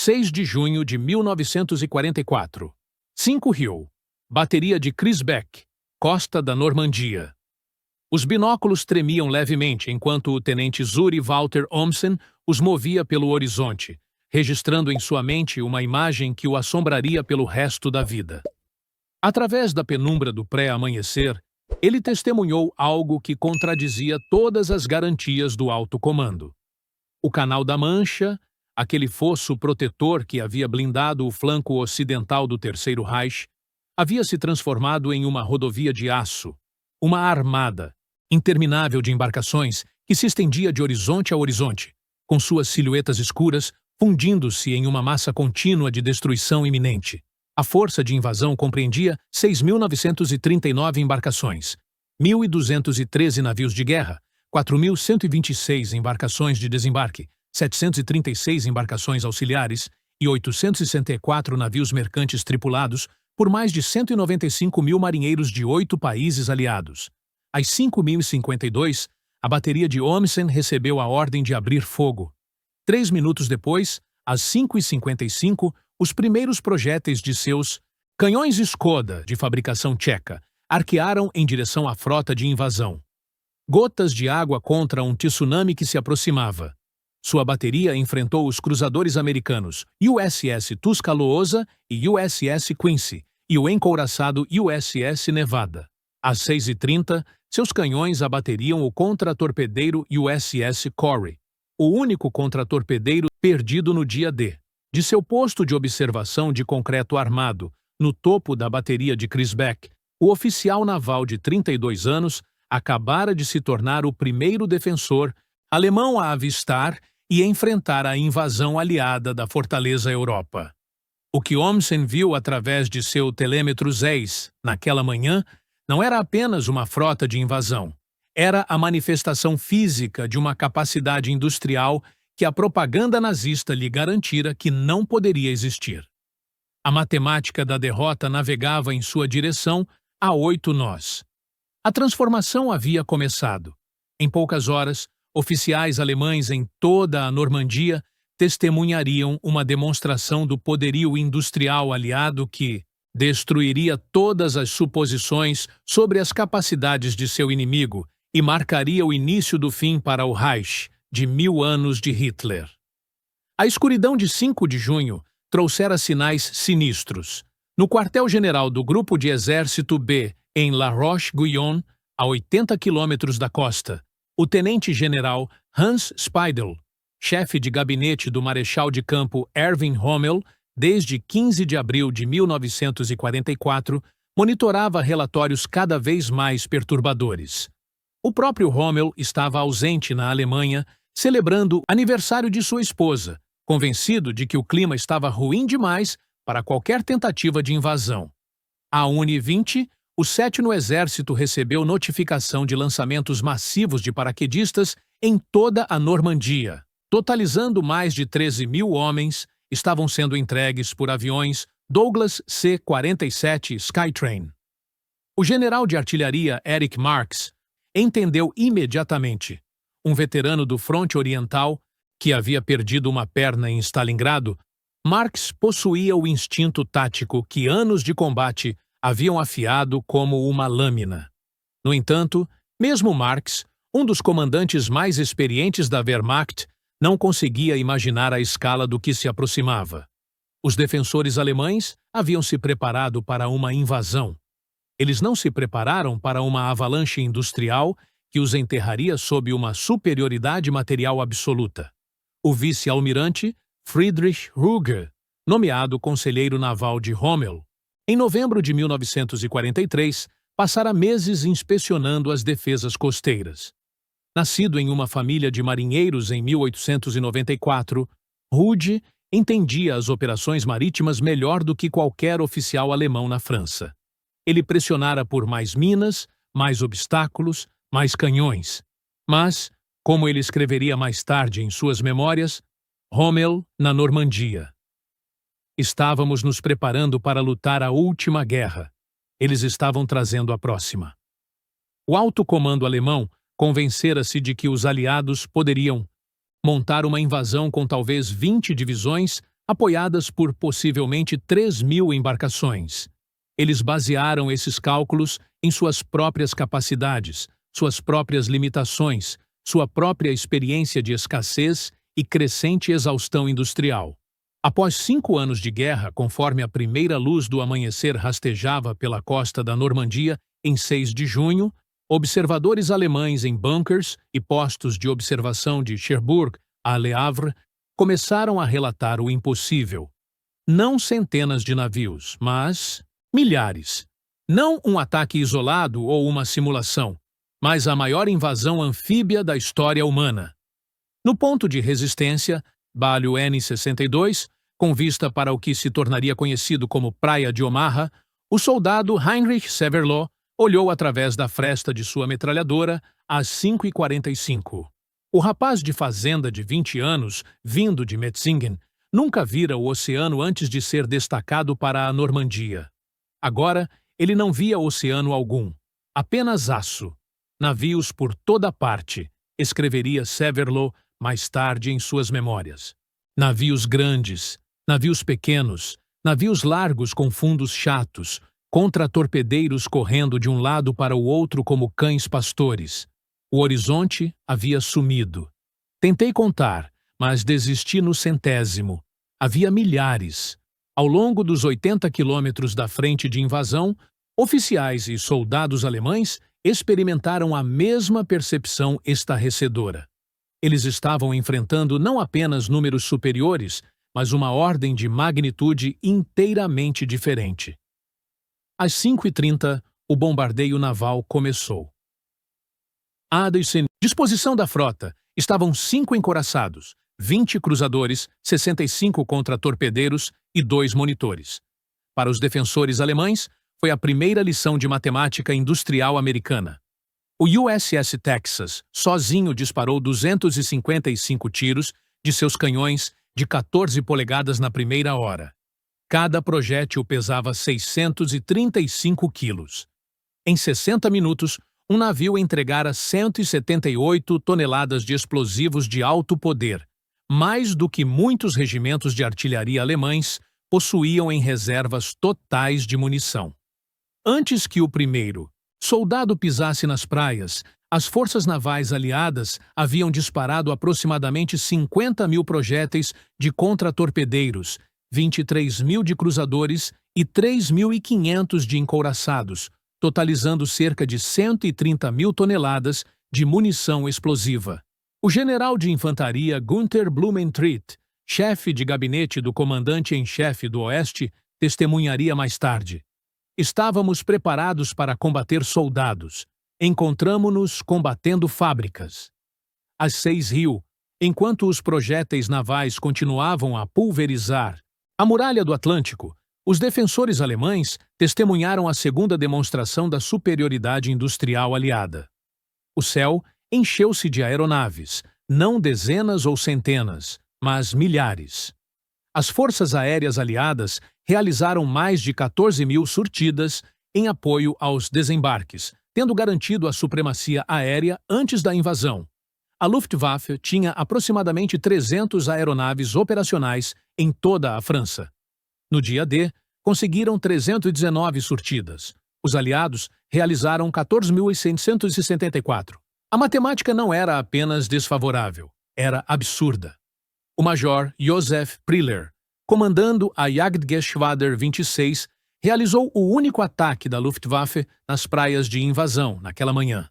6 de junho de 1944. 5 Hill. Bateria de Crisbeck, costa da Normandia. Os binóculos tremiam levemente enquanto o tenente Zuri Walter Olmsen os movia pelo horizonte, registrando em sua mente uma imagem que o assombraria pelo resto da vida. Através da penumbra do pré-amanhecer, ele testemunhou algo que contradizia todas as garantias do alto comando. O Canal da Mancha, aquele fosso protetor que havia blindado o flanco ocidental do Terceiro Reich, havia se transformado em uma rodovia de aço, uma armada interminável de embarcações que se estendia de horizonte a horizonte, com suas silhuetas escuras fundindo-se em uma massa contínua de destruição iminente. A força de invasão compreendia 6.939 embarcações, 1.213 navios de guerra, 4.126 embarcações de desembarque, 736 embarcações auxiliares e 864 navios mercantes tripulados por mais de 195 mil marinheiros de 8 países aliados. Às 5h52, a bateria de Olmsen recebeu a ordem de abrir fogo. 3 minutos depois, às 5h55, os primeiros projéteis de seus canhões Skoda, de fabricação tcheca, arquearam em direção à frota de invasão. Gotas de água contra um tsunami que se aproximava. Sua bateria enfrentou os cruzadores americanos USS Tuscaloosa e USS Quincy e o encouraçado USS Nevada. Às 6h30, seus canhões abateriam o contratorpedeiro USS Corey, o único contratorpedeiro perdido no dia D. De seu posto de observação de concreto armado, no topo da bateria de Crisbeck, o oficial naval de 32 anos acabara de se tornar o primeiro defensor alemão a avistar e enfrentar a invasão aliada da Fortaleza Europa. O que Olmsen viu através de seu telêmetro Zeiss naquela manhã não era apenas uma frota de invasão. Era a manifestação física de uma capacidade industrial que a propaganda nazista lhe garantira que não poderia existir. A matemática da derrota navegava em sua direção a 8 nós. A transformação havia começado. Em poucas horas, oficiais alemães em toda a Normandia testemunhariam uma demonstração do poderio industrial aliado que destruiria todas as suposições sobre as capacidades de seu inimigo e marcaria o início do fim para o Reich de 1000 anos de Hitler. A escuridão de 5 de junho trouxera sinais sinistros. No quartel-general do Grupo de Exército B, em La Roche-Guyon, a 80 quilômetros da costa, o tenente-general Hans Speidel, chefe de gabinete do marechal de campo Erwin Rommel, desde 15 de abril de 1944, monitorava relatórios cada vez mais perturbadores. O próprio Rommel estava ausente na Alemanha, celebrando o aniversário de sua esposa, convencido de que o clima estava ruim demais para qualquer tentativa de invasão. À 1h20, o 7º Exército recebeu notificação de lançamentos massivos de paraquedistas em toda a Normandia. Totalizando mais de 13.000 homens, estavam sendo entregues por aviões Douglas C-47 Skytrain. O general de artilharia Erich Marcks entendeu imediatamente. Um veterano do fronte oriental, que havia perdido uma perna em Stalingrado, Marcks possuía o instinto tático que anos de combate haviam afiado como uma lâmina. No entanto, mesmo Marcks, um dos comandantes mais experientes da Wehrmacht, não conseguia imaginar a escala do que se aproximava. Os defensores alemães haviam se preparado para uma invasão. Eles não se prepararam para uma avalanche industrial que os enterraria sob uma superioridade material absoluta. O vice-almirante Friedrich Ruger, nomeado conselheiro naval de Rommel, em novembro de 1943, passara meses inspecionando as defesas costeiras. Nascido em uma família de marinheiros em 1894, Ruge entendia as operações marítimas melhor do que qualquer oficial alemão na França. Ele pressionara por mais minas, mais obstáculos, mais canhões. Mas, como ele escreveria mais tarde em suas memórias, Rommel na Normandia. Estávamos nos preparando para lutar a última guerra. Eles estavam trazendo a próxima. O alto comando alemão convencera-se de que os aliados poderiam montar uma invasão com talvez 20 divisões apoiadas por possivelmente 3.000 embarcações. Eles basearam esses cálculos em suas próprias capacidades, suas próprias limitações, sua própria experiência de escassez e crescente exaustão industrial. Após 5 anos de guerra, conforme a primeira luz do amanhecer rastejava pela costa da Normandia em 6 de junho, observadores alemães em bunkers e postos de observação de Cherbourg a Le Havre começaram a relatar o impossível. Não centenas de navios, mas milhares. Não um ataque isolado ou uma simulação, mas a maior invasão anfíbia da história humana. No ponto de resistência, Balho N-62, com vista para o que se tornaria conhecido como Praia de Omaha, o soldado Heinrich Severloh olhou através da fresta de sua metralhadora às 5h45. O rapaz de fazenda de 20 anos, vindo de Metzingen, nunca vira o oceano antes de ser destacado para a Normandia. Agora, ele não via oceano algum, apenas aço. Navios por toda parte, escreveria Severloh mais tarde em suas memórias. Navios grandes, navios pequenos, navios largos com fundos chatos, contra-torpedeiros correndo de um lado para o outro como cães pastores. O horizonte havia sumido. Tentei contar, mas desisti no 100º. Havia milhares. Ao longo dos 80 quilômetros da frente de invasão, oficiais e soldados alemães experimentaram a mesma percepção estarrecedora. Eles estavam enfrentando não apenas números superiores, mas uma ordem de magnitude inteiramente diferente. Às 5h30, o bombardeio naval começou. À disposição da frota estavam 5 encouraçados, 20 cruzadores, 65 contra-torpedeiros e 2 monitores. Para os defensores alemães, foi a primeira lição de matemática industrial americana. O USS Texas, sozinho, disparou 255 tiros de seus canhões de 14 polegadas na primeira hora. Cada projétil pesava 635 quilos. Em 60 minutos, um navio entregara 178 toneladas de explosivos de alto poder, mais do que muitos regimentos de artilharia alemães possuíam em reservas totais de munição. Antes que o primeiro soldado pisasse nas praias, as forças navais aliadas haviam disparado aproximadamente 50.000 projéteis de contra-torpedeiros, 23.000 de cruzadores e 3.500 de encouraçados, totalizando cerca de 130.000 toneladas de munição explosiva. O general de infantaria Günther Blumentritt, chefe de gabinete do comandante-em-chefe do Oeste, testemunharia mais tarde. Estávamos preparados para combater soldados. Encontramo-nos combatendo fábricas. Às 6h, enquanto os projéteis navais continuavam a pulverizar a muralha do Atlântico, os defensores alemães testemunharam a segunda demonstração da superioridade industrial aliada. O céu encheu-se de aeronaves, não dezenas ou centenas, mas milhares. As forças aéreas aliadas realizaram mais de 14.000 sortidas em apoio aos desembarques, tendo garantido a supremacia aérea antes da invasão. A Luftwaffe tinha aproximadamente 300 aeronaves operacionais em toda a França. No dia D, conseguiram 319 sortidas. Os aliados realizaram 14.674. A matemática não era apenas desfavorável, era absurda. O major Josef Priller, comandando a Jagdgeschwader 26, realizou o único ataque da Luftwaffe nas praias de invasão naquela manhã.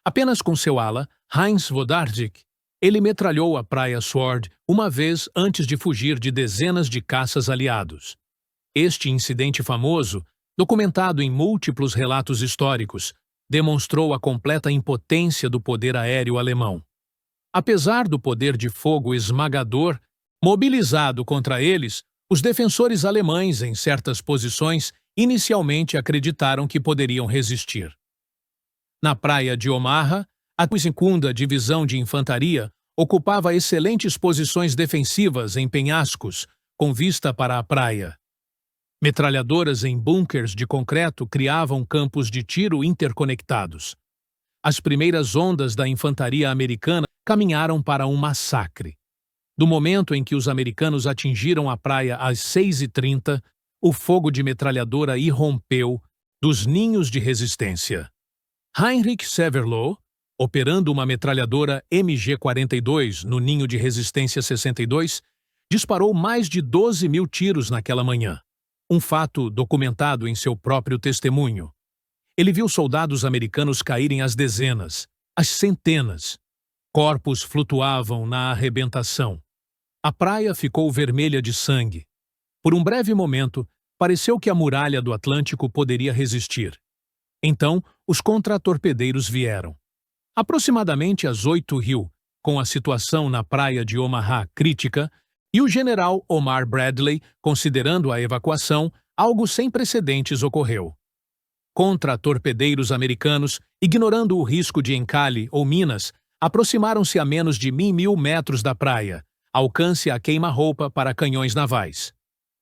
Apenas com seu ala, Heinz Wodarczyk, ele metralhou a praia Sword uma vez antes de fugir de dezenas de caças aliados. Este incidente famoso, documentado em múltiplos relatos históricos, demonstrou a completa impotência do poder aéreo alemão. Apesar do poder de fogo esmagador mobilizado contra eles, os defensores alemães, em certas posições, inicialmente acreditaram que poderiam resistir. Na praia de Omaha, a 2ª Divisão de Infantaria ocupava excelentes posições defensivas em penhascos, com vista para a praia. Metralhadoras em bunkers de concreto criavam campos de tiro interconectados. As primeiras ondas da infantaria americana caminharam para um massacre. Do momento em que os americanos atingiram a praia às 6h30, o fogo de metralhadora irrompeu dos ninhos de resistência. Heinrich Severloh, operando uma metralhadora MG-42 no ninho de resistência 62, disparou mais de 12.000 tiros naquela manhã, um fato documentado em seu próprio testemunho. Ele viu soldados americanos caírem às dezenas, às centenas. Corpos flutuavam na arrebentação. A praia ficou vermelha de sangue. Por um breve momento, pareceu que a muralha do Atlântico poderia resistir. Então, os contratorpedeiros vieram. Aproximadamente às 8h, com a situação na praia de Omaha crítica, e o general Omar Bradley considerando a evacuação, algo sem precedentes ocorreu. Contratorpedeiros americanos, ignorando o risco de encalhe ou minas, aproximaram-se a menos de 1.000 metros da praia, alcance a queima-roupa para canhões navais.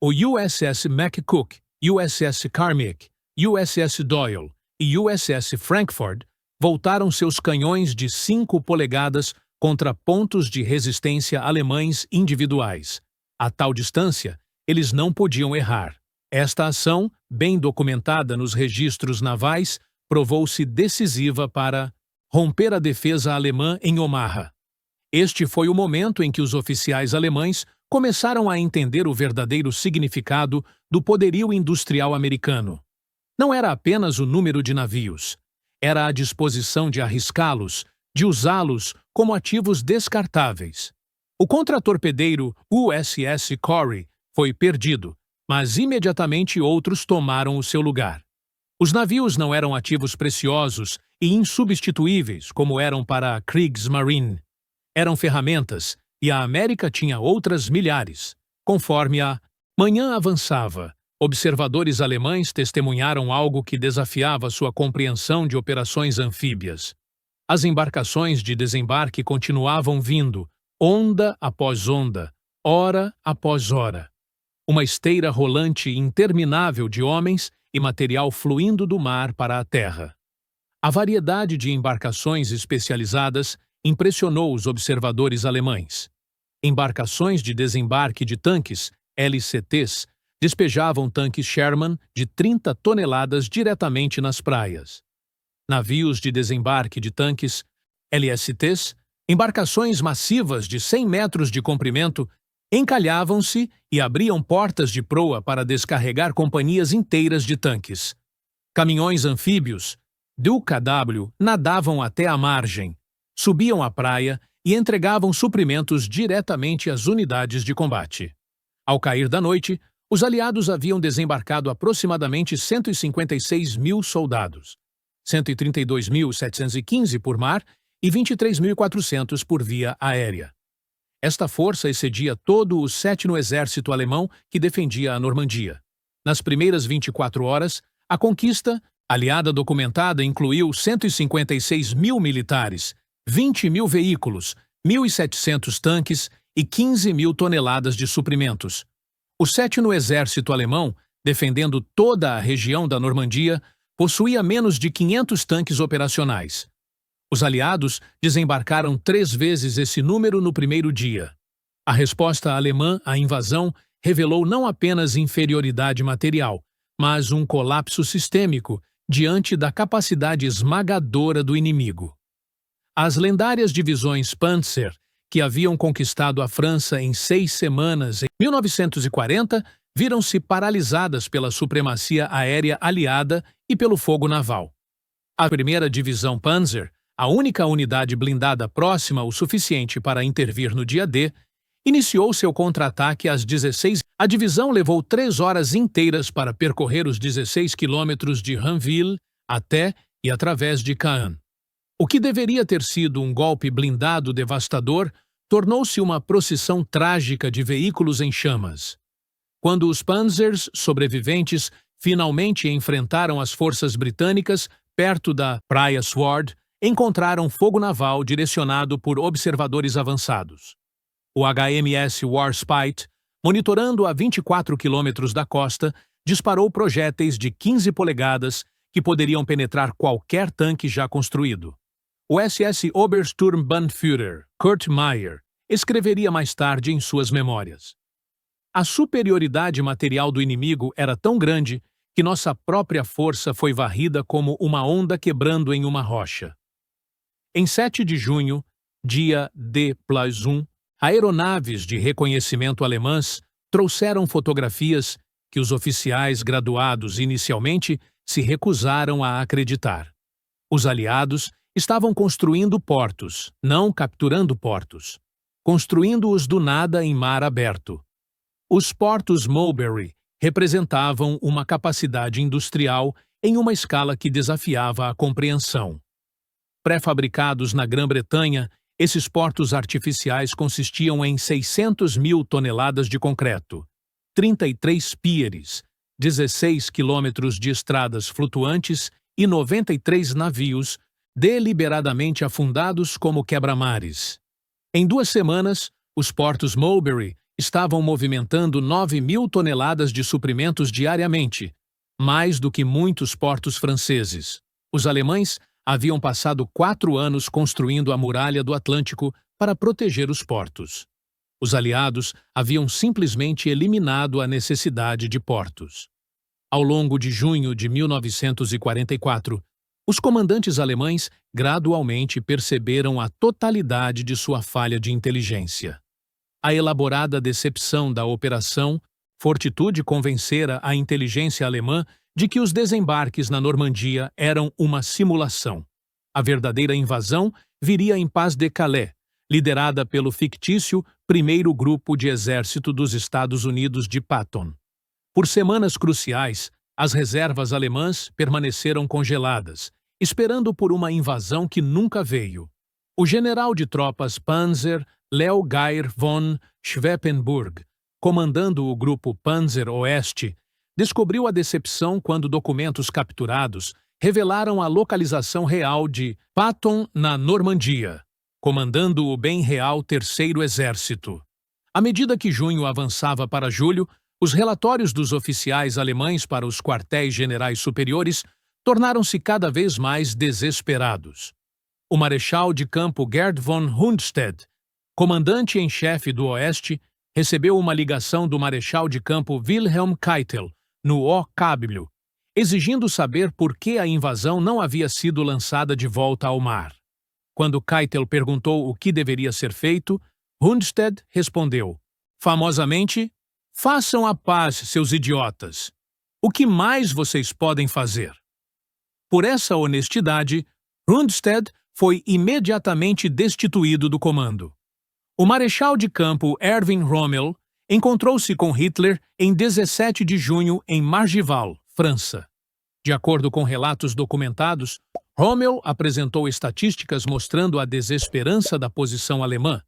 O USS McCook, USS Carmick, USS Doyle e USS Frankfurt voltaram seus canhões de 5 polegadas contra pontos de resistência alemães individuais. A tal distância, eles não podiam errar. Esta ação, bem documentada nos registros navais, provou-se decisiva para romper a defesa alemã em Omaha. Este foi o momento em que os oficiais alemães começaram a entender o verdadeiro significado do poderio industrial americano. Não era apenas o número de navios, era a disposição de arriscá-los, de usá-los como ativos descartáveis. O contratorpedeiro USS Corey foi perdido, mas imediatamente outros tomaram o seu lugar. Os navios não eram ativos preciosos e insubstituíveis como eram para a Kriegsmarine. Eram ferramentas, e a América tinha outras milhares. Conforme a manhã avançava, observadores alemães testemunharam algo que desafiava sua compreensão de operações anfíbias. As embarcações de desembarque continuavam vindo, onda após onda, hora após hora. Uma esteira rolante interminável de homens e material fluindo do mar para a terra. A variedade de embarcações especializadas impressionou os observadores alemães. Embarcações de desembarque de tanques, LCTs, despejavam tanques Sherman de 30 toneladas diretamente nas praias. Navios de desembarque de tanques, LSTs, embarcações massivas de 100 metros de comprimento, encalhavam-se e abriam portas de proa para descarregar companhias inteiras de tanques. Caminhões anfíbios, DUKW, nadavam até a margem, subiam à praia e entregavam suprimentos diretamente às unidades de combate. Ao cair da noite, os aliados haviam desembarcado aproximadamente 156.000 soldados, 132.715 por mar e 23.400 por via aérea. Esta força excedia todo o 7º Exército Alemão que defendia a Normandia. Nas primeiras 24 horas, a conquista, aliada documentada, incluiu 156.000 militares, 20.000 veículos, 1.700 tanques e 15.000 toneladas de suprimentos. O 7º Exército Alemão, defendendo toda a região da Normandia, possuía menos de 500 tanques operacionais. Os aliados desembarcaram 3 vezes esse número no primeiro dia. A resposta alemã à invasão revelou não apenas inferioridade material, mas um colapso sistêmico diante da capacidade esmagadora do inimigo. As lendárias divisões Panzer, que haviam conquistado a França em 6 semanas em 1940, viram-se paralisadas pela supremacia aérea aliada e pelo fogo naval. A primeira divisão Panzer, a única unidade blindada próxima o suficiente para intervir no dia D, iniciou seu contra-ataque às 16. A divisão levou 3 horas inteiras para percorrer os 16 quilômetros de Ranville até e através de Caen. O que deveria ter sido um golpe blindado devastador tornou-se uma procissão trágica de veículos em chamas. Quando os Panzers sobreviventes finalmente enfrentaram as forças britânicas perto da Praia Sword, encontraram fogo naval direcionado por observadores avançados. O HMS Warspite, monitorando a 24 quilômetros da costa, disparou projéteis de 15 polegadas que poderiam penetrar qualquer tanque já construído. O SS Obersturmbannführer Kurt Meyer, escreveria mais tarde em suas memórias. A superioridade material do inimigo era tão grande que nossa própria força foi varrida como uma onda quebrando em uma rocha. Em 7 de junho, dia D+1, aeronaves de reconhecimento alemãs trouxeram fotografias que os oficiais graduados inicialmente se recusaram a acreditar. Os aliados estavam construindo portos, não capturando portos, construindo-os do nada em mar aberto. Os portos Mulberry representavam uma capacidade industrial em uma escala que desafiava a compreensão. Pré-fabricados na Grã-Bretanha, esses portos artificiais consistiam em 600 mil toneladas de concreto, 33 píeres, 16 quilômetros de estradas flutuantes e 93 navios deliberadamente afundados como quebra-mares. Em 2 semanas, os portos Mulberry estavam movimentando 9 mil toneladas de suprimentos diariamente, mais do que muitos portos franceses. Os alemães haviam passado 4 anos construindo a muralha do Atlântico para proteger os portos. Os aliados haviam simplesmente eliminado a necessidade de portos. Ao longo de junho de 1944, os comandantes alemães gradualmente perceberam a totalidade de sua falha de inteligência. A elaborada decepção da operação Fortitude convencera a inteligência alemã de que os desembarques na Normandia eram uma simulação. A verdadeira invasão viria em Pas de Calais, liderada pelo fictício primeiro grupo de exército dos Estados Unidos de Patton. Por semanas cruciais, as reservas alemãs permaneceram congeladas, esperando por uma invasão que nunca veio. O general de tropas Panzer Leo Geir von Schweppenburg, comandando o grupo Panzer Oeste, descobriu a decepção quando documentos capturados revelaram a localização real de Patton na Normandia, comandando o bem real Terceiro Exército. À medida que junho avançava para julho, os relatórios dos oficiais alemães para os quartéis generais superiores tornaram-se cada vez mais desesperados. O marechal de campo Gerd von Rundstedt, comandante em chefe do Oeste, recebeu uma ligação do marechal de campo Wilhelm Keitel, no Ocáblio, exigindo saber por que a invasão não havia sido lançada de volta ao mar. Quando Keitel perguntou o que deveria ser feito, Rundstedt respondeu, famosamente, façam a paz, seus idiotas. O que mais vocês podem fazer? Por essa honestidade, Rundstedt foi imediatamente destituído do comando. O marechal de campo Erwin Rommel encontrou-se com Hitler em 17 de junho em Margival, França. De acordo com relatos documentados, Rommel apresentou estatísticas mostrando a desesperança da posição alemã,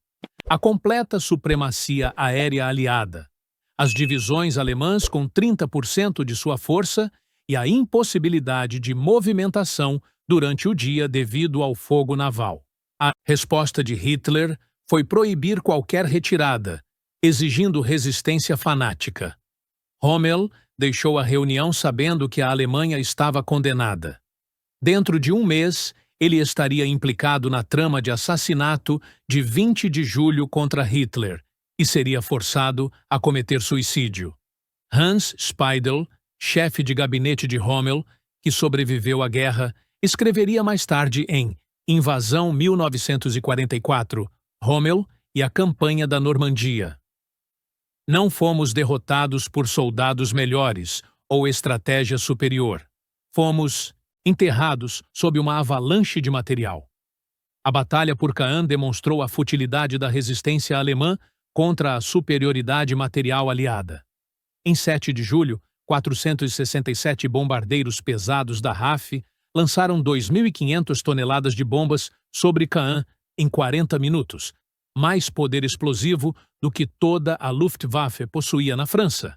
a completa supremacia aérea aliada, as divisões alemãs com 30% de sua força e a impossibilidade de movimentação durante o dia devido ao fogo naval. A resposta de Hitler foi proibir qualquer retirada, exigindo resistência fanática. Rommel deixou a reunião sabendo que a Alemanha estava condenada. Dentro de um mês, ele estaria implicado na trama de assassinato de 20 de julho contra Hitler e seria forçado a cometer suicídio. Hans Speidel, chefe de gabinete de Rommel, que sobreviveu à guerra, escreveria mais tarde em Invasão 1944, Rommel e a Campanha da Normandia. Não fomos derrotados por soldados melhores ou estratégia superior. Fomos enterrados sob uma avalanche de material. A batalha por Caen demonstrou a futilidade da resistência alemã contra a superioridade material aliada. Em 7 de julho, 467 bombardeiros pesados da RAF lançaram 2.500 toneladas de bombas sobre Caen em 40 minutos, mais poder explosivo do que toda a Luftwaffe possuía na França.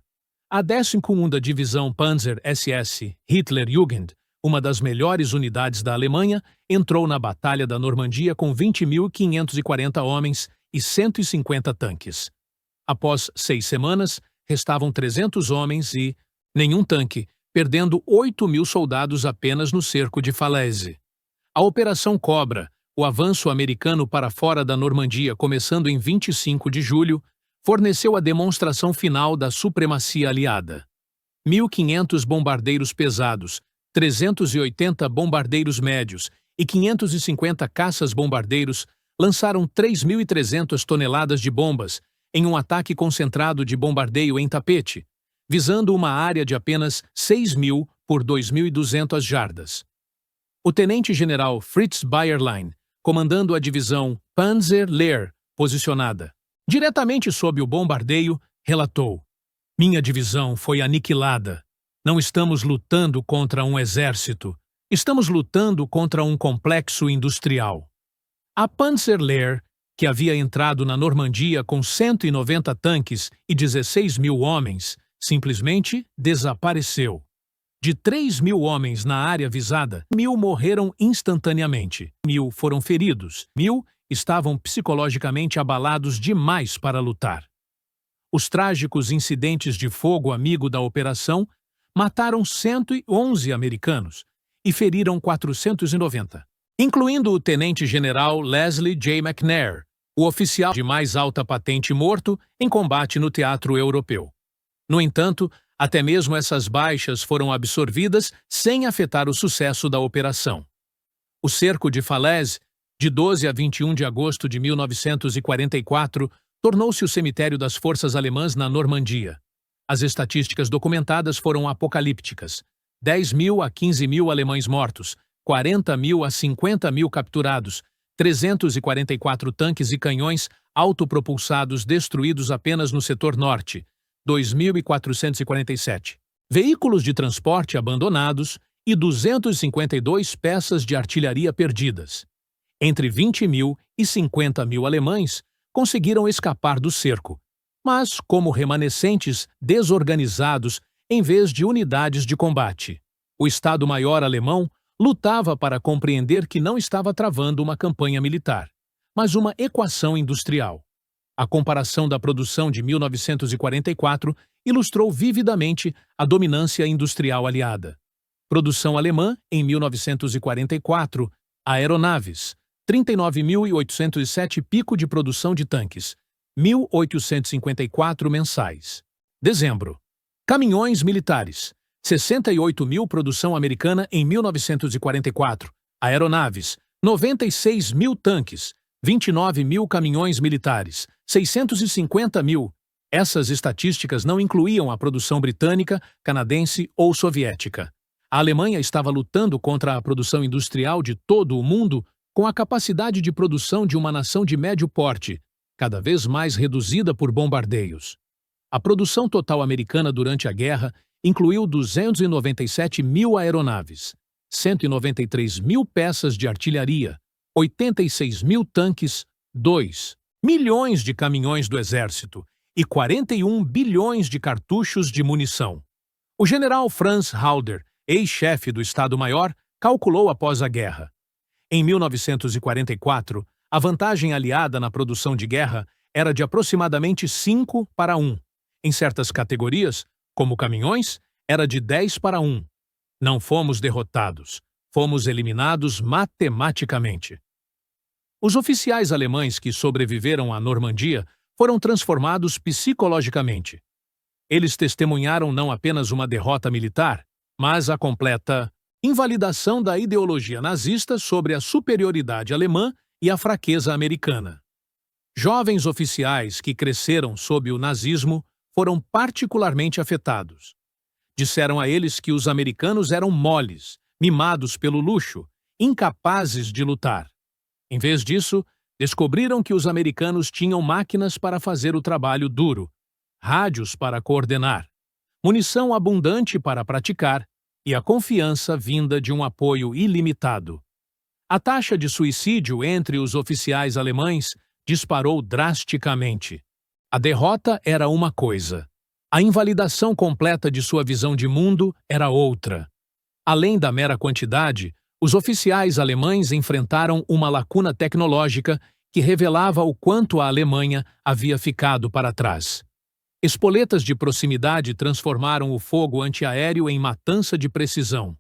A 12ª Divisão Panzer SS Hitlerjugend, uma das melhores unidades da Alemanha, entrou na Batalha da Normandia com 20.540 homens e 150 tanques. Após 6 semanas, restavam 300 homens e nenhum tanque, perdendo 8.000 soldados apenas no cerco de Falaise. A Operação Cobra, o avanço americano para fora da Normandia, começando em 25 de julho, forneceu a demonstração final da supremacia aliada. 1.500 bombardeiros pesados, 380 bombardeiros médios e 550 caças-bombardeiros lançaram 3.300 toneladas de bombas em um ataque concentrado de bombardeio em tapete, visando uma área de apenas 6.000 por 2.200 jardas. O tenente-general Fritz Bayerlein, comandando a divisão Panzer Lehr, posicionada diretamente sob o bombardeio, relatou: "Minha divisão foi aniquilada. Não estamos lutando contra um exército. Estamos lutando contra um complexo industrial." A Panzer Lehr, que havia entrado na Normandia com 190 tanques e 16.000 homens, simplesmente desapareceu. De 3.000 homens na área visada, 1.000 morreram instantaneamente. 1.000 foram feridos. 1.000 estavam psicologicamente abalados demais para lutar. Os trágicos incidentes de fogo amigo da operação mataram 111 americanos e feriram 490, incluindo o tenente-general Leslie J. McNair, o oficial de mais alta patente morto em combate no teatro europeu. No entanto, até mesmo essas baixas foram absorvidas sem afetar o sucesso da operação. O cerco de Falaise, de 12 a 21 de agosto de 1944, tornou-se o cemitério das forças alemãs na Normandia. As estatísticas documentadas foram apocalípticas: 10.000 a 15.000 alemães mortos, 40.000 a 50.000 capturados, 344 tanques e canhões autopropulsados destruídos apenas no setor norte, 2.447 veículos de transporte abandonados e 252 peças de artilharia perdidas. Entre 20.000 e 50.000 alemães conseguiram escapar do cerco, mas como remanescentes desorganizados em vez de unidades de combate. O Estado-Maior alemão lutava para compreender que não estava travando uma campanha militar, mas uma equação industrial. A comparação da produção de 1944 ilustrou vividamente a dominância industrial aliada. Produção alemã em 1944, aeronaves, 39.807 pico de produção de tanques, 1.854 mensais. Dezembro. Caminhões militares, 68.000 produção americana em 1944, aeronaves, 96.000 tanques, 29.000 caminhões militares, 650.000. Essas estatísticas não incluíam a produção britânica, canadense ou soviética. A Alemanha estava lutando contra a produção industrial de todo o mundo com a capacidade de produção de uma nação de médio porte, cada vez mais reduzida por bombardeios. A produção total americana durante a guerra incluiu 297.000 aeronaves, 193.000 peças de artilharia, 86.000 tanques, 2 milhões de caminhões do exército e 41 bilhões de cartuchos de munição. O general Franz Halder, ex-chefe do Estado-Maior, calculou após a guerra: em 1944, a vantagem aliada na produção de guerra era de aproximadamente 5-1. Em certas categorias, como caminhões, era de 10-1. Não fomos derrotados, fomos eliminados matematicamente. Os oficiais alemães que sobreviveram à Normandia foram transformados psicologicamente. Eles testemunharam não apenas uma derrota militar, mas a completa invalidação da ideologia nazista sobre a superioridade alemã e a fraqueza americana. Jovens oficiais que cresceram sob o nazismo foram particularmente afetados. Disseram a eles que os americanos eram moles, mimados pelo luxo, incapazes de lutar. Em vez disso, descobriram que os americanos tinham máquinas para fazer o trabalho duro, rádios para coordenar, munição abundante para praticar e a confiança vinda de um apoio ilimitado. A taxa de suicídio entre os oficiais alemães disparou drasticamente. A derrota era uma coisa. A invalidação completa de sua visão de mundo era outra. Além da mera quantidade, os oficiais alemães enfrentaram uma lacuna tecnológica que revelava o quanto a Alemanha havia ficado para trás. Espoletas de proximidade transformaram o fogo antiaéreo em matança de precisão.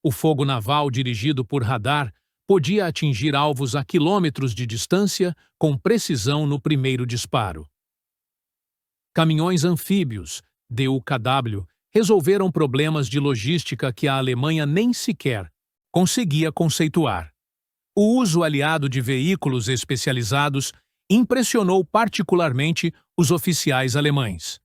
O fogo naval dirigido por radar podia atingir alvos a quilômetros de distância com precisão no primeiro disparo. Caminhões anfíbios, DUKW, resolveram problemas de logística que a Alemanha nem sequer conseguia conceituar. O uso aliado de veículos especializados impressionou particularmente os oficiais alemães.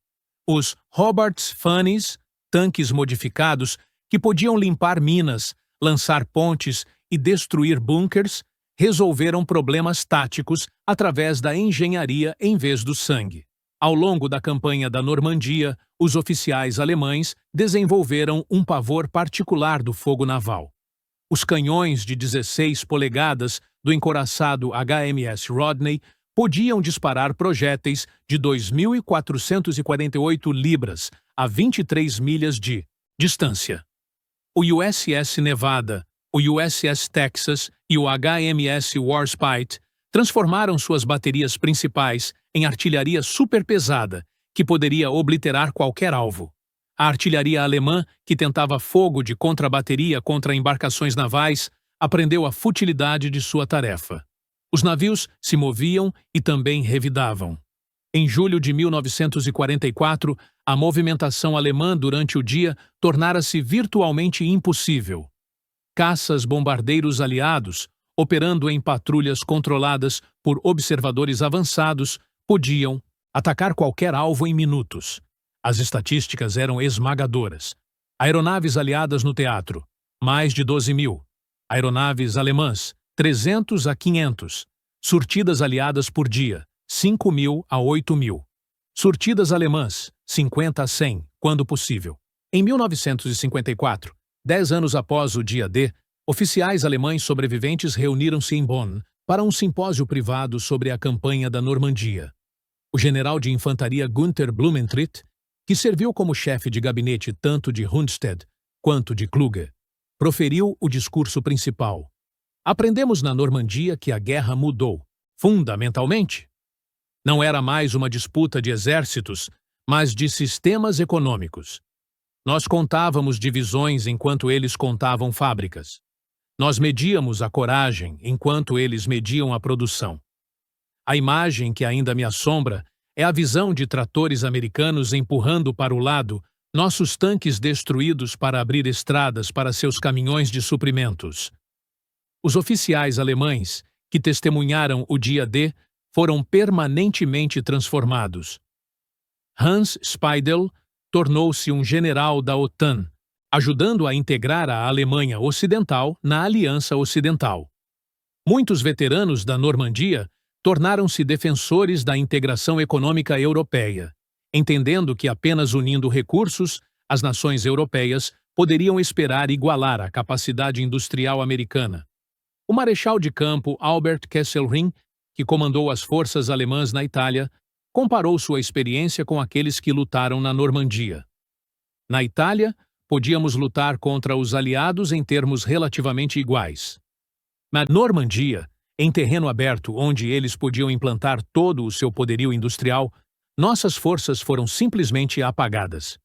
Os Roberts-Funnies, tanques modificados que podiam limpar minas, lançar pontes e destruir bunkers, resolveram problemas táticos através da engenharia em vez do sangue. Ao longo da campanha da Normandia, os oficiais alemães desenvolveram um pavor particular do fogo naval. Os canhões de 16 polegadas do encouraçado HMS Rodney podiam disparar projéteis de 2.448 libras a 23 milhas de distância. O USS Nevada, o USS Texas e o HMS Warspite transformaram suas baterias principais em artilharia superpesada, que poderia obliterar qualquer alvo. A artilharia alemã, que tentava fogo de contrabateria contra embarcações navais, aprendeu a futilidade de sua tarefa. Os navios se moviam e também revidavam. Em julho de 1944, a movimentação alemã durante o dia tornara-se virtualmente impossível. Caças-bombardeiros aliados, operando em patrulhas controladas por observadores avançados, podiam atacar qualquer alvo em minutos. As estatísticas eram esmagadoras. Aeronaves aliadas no teatro, mais de 12.000. Aeronaves alemãs, 300 a 500. Surtidas aliadas por dia, 5.000 a 8.000. Surtidas alemãs, 50 a 100, quando possível. Em 1954, 10 anos após o dia D, oficiais alemães sobreviventes reuniram-se em Bonn para um simpósio privado sobre a campanha da Normandia. O general de infantaria Günther Blumentritt, que serviu como chefe de gabinete tanto de Rundstedt quanto de Kluge, proferiu o discurso principal. Aprendemos na Normandia que a guerra mudou, fundamentalmente. Não era mais uma disputa de exércitos, mas de sistemas econômicos. Nós contávamos divisões enquanto eles contavam fábricas. Nós medíamos a coragem enquanto eles mediam a produção. A imagem que ainda me assombra é a visão de tratores americanos empurrando para o lado nossos tanques destruídos para abrir estradas para seus caminhões de suprimentos. Os oficiais alemães, que testemunharam o dia D, foram permanentemente transformados. Hans Speidel tornou-se um general da OTAN, ajudando a integrar a Alemanha Ocidental na Aliança Ocidental. Muitos veteranos da Normandia tornaram-se defensores da integração econômica europeia, entendendo que apenas unindo recursos, as nações europeias poderiam esperar igualar a capacidade industrial americana. O marechal de campo Albert Kesselring, que comandou as forças alemãs na Itália, comparou sua experiência com aqueles que lutaram na Normandia. Na Itália, podíamos lutar contra os aliados em termos relativamente iguais. Na Normandia, em terreno aberto onde eles podiam implantar todo o seu poderio industrial, nossas forças foram simplesmente apagadas.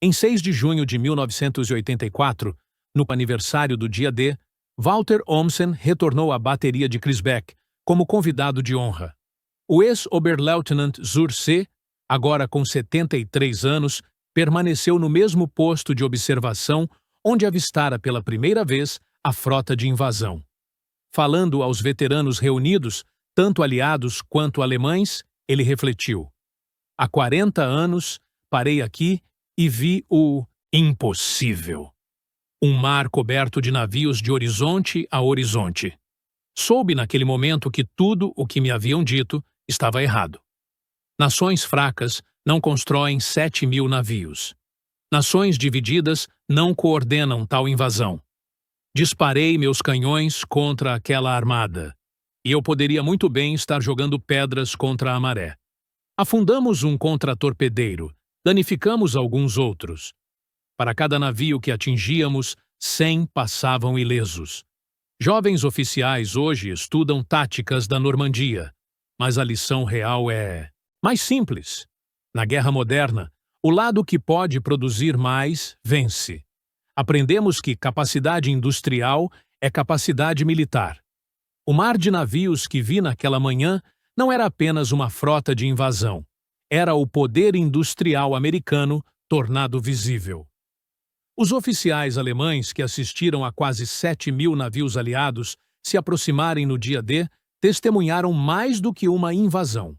Em 6 de junho de 1984, no aniversário do dia D, Walter Olmsen retornou à bateria de Crisbeck como convidado de honra. O ex-Oberleutnant Zur C., agora com 73 anos, permaneceu no mesmo posto de observação onde avistara pela primeira vez a frota de invasão. Falando aos veteranos reunidos, tanto aliados quanto alemães, ele refletiu. Há 40 anos, parei aqui e vi o impossível. Um mar coberto de navios de horizonte a horizonte. Soube naquele momento que tudo o que me haviam dito estava errado. Nações fracas não constroem 7.000 navios. Nações divididas não coordenam tal invasão. Disparei meus canhões contra aquela armada, e eu poderia muito bem estar jogando pedras contra a maré. Afundamos um contratorpedeiro, danificamos alguns outros. Para cada navio que atingíamos, 100 passavam ilesos. Jovens oficiais hoje estudam táticas da Normandia, mas a lição real é mais simples. Na guerra moderna, o lado que pode produzir mais, vence. Aprendemos que capacidade industrial é capacidade militar. O mar de navios que vi naquela manhã não era apenas uma frota de invasão. Era o poder industrial americano tornado visível. Os oficiais alemães que assistiram a quase 7.000 navios aliados se aproximarem no dia D testemunharam mais do que uma invasão.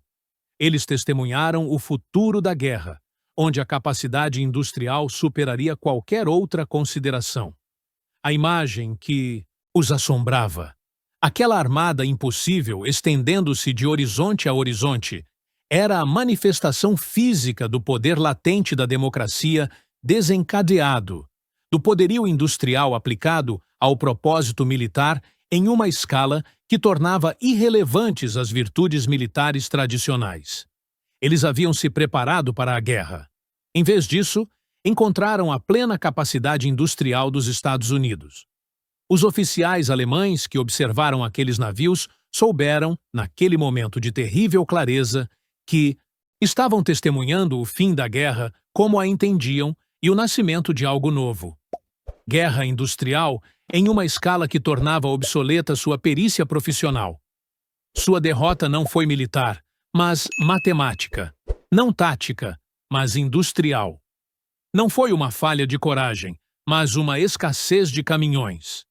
Eles testemunharam o futuro da guerra, onde a capacidade industrial superaria qualquer outra consideração. A imagem que os assombrava, aquela armada impossível estendendo-se de horizonte a horizonte, era a manifestação física do poder latente da democracia desencadeado, do poderio industrial aplicado ao propósito militar em uma escala que tornava irrelevantes as virtudes militares tradicionais. Eles haviam se preparado para a guerra. Em vez disso, encontraram a plena capacidade industrial dos Estados Unidos. Os oficiais alemães que observaram aqueles navios souberam, naquele momento de terrível clareza, que estavam testemunhando o fim da guerra como a entendiam e o nascimento de algo novo. Guerra industrial em uma escala que tornava obsoleta sua perícia profissional. Sua derrota não foi militar, mas matemática. Não tática, mas industrial. Não foi uma falha de coragem, mas uma escassez de caminhões.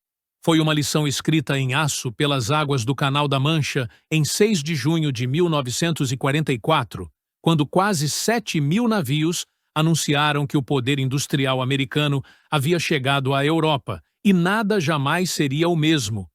Foi uma lição escrita em aço pelas águas do Canal da Mancha em 6 de junho de 1944, quando quase 7.000 navios anunciaram que o poder industrial americano havia chegado à Europa e nada jamais seria o mesmo